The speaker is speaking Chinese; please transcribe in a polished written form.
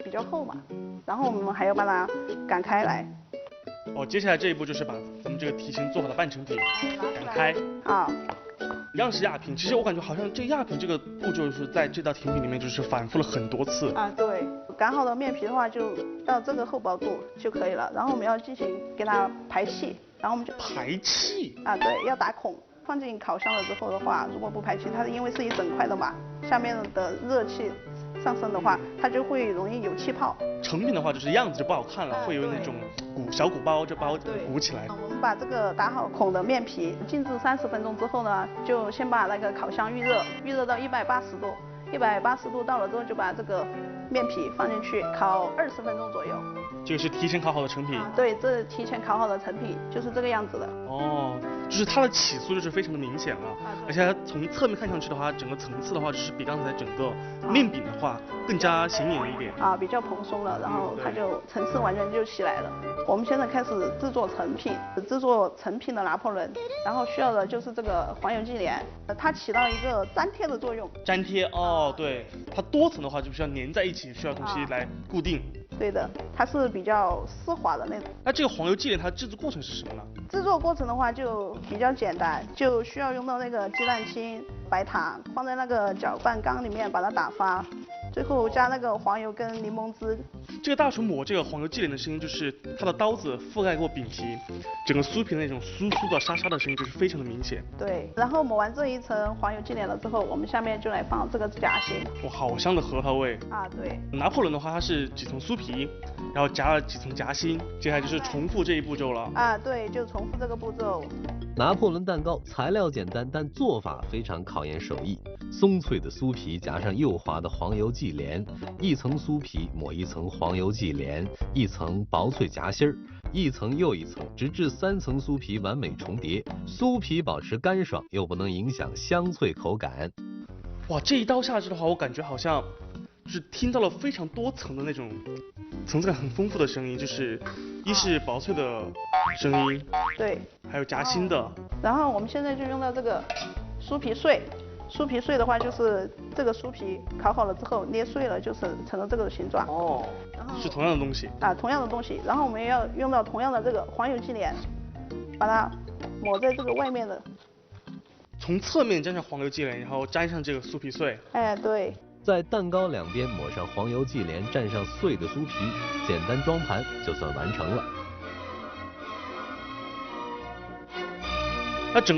比较厚嘛，然后我们还要把它擀开来。哦，接下来这一步就是把咱们这个提前做好的半成品擀开。啊。一样是压平，其实我感觉好像这个压平这个步骤是在这道甜品里面就是反复了很多次。啊，对，擀好的面皮的话就到这个厚薄度就可以了，然后我们要进行给它排气，然后我们就排气。啊，对，要打孔。放进烤箱了之后的话，如果不排气，它因为是一整块的嘛，下面的热气上升的话，它就会容易有气泡。成品的话就是样子就不好看了，会有那种小鼓包，这包鼓起来。我们把这个打好孔的面皮静置30分钟之后呢，就先把那个烤箱预热到180度，180度到了之后就把这个面皮放进去烤20分钟左右。这个是提前烤好的成品。对，这是提前烤好的成品，就是这个样子的。哦，就是它的起酥就是非常的明显了，而且它从侧面看上去的话，整个层次的话就是比刚才整个面饼的话更加显眼了一点。啊，比较蓬松了，然后它就层次完全就起来了。我们现在开始制作成品，制作成品的拿破仑，然后需要的就是这个黄油忌廉，它起到一个粘贴的作用。粘贴哦，对，它多层的话就需要粘在一起，需要东西来固定。对的，它是比较丝滑的那种。那这个黄油忌廉它制作过程是什么呢？制作过程的话就比较简单，就需要用到那个鸡蛋清、白糖，放在那个搅拌缸里面把它打发，最后加那个黄油跟柠檬汁。这个大厨抹这个黄油忌廉的声音，就是他的刀子覆盖过饼皮，整个酥皮的那种酥酥的、沙沙的声音，就是非常的明显。对，然后抹完这一层黄油忌廉了之后，我们下面就来放这个夹心。哇，好香的核桃味啊！对。拿破仑的话，它是几层酥皮，然后夹了几层夹心，接下来就是重复这一步骤了。啊，对，就重复这个步骤。拿破仑蛋糕材料简单，但做法非常考验手艺。松脆的酥皮加上幼滑的黄油忌廉，一层酥皮抹一层黄油忌廉，一层薄脆夹心儿，一层又一层，直至3层酥皮完美重叠。酥皮保持干爽，又不能影响香脆口感。哇，这一刀下去的话，我感觉好像就是听到了非常多层的那种层次感很丰富的声音，就是一是薄脆的声音，对，还有夹心的。然后我们现在就用到这个酥皮碎。酥皮碎的话，就是这个酥皮烤好了之后捏碎了，就是成了这个形状。哦，是同样的东西。啊，同样的东西。然后我们要用到同样的这个黄油忌廉，把它抹在这个外面的。从侧面沾上黄油忌廉，然后沾上这个酥皮碎。哎，对。在蛋糕两边抹上黄油忌廉，蘸上碎的酥皮，简单装盘就算完成了。那整个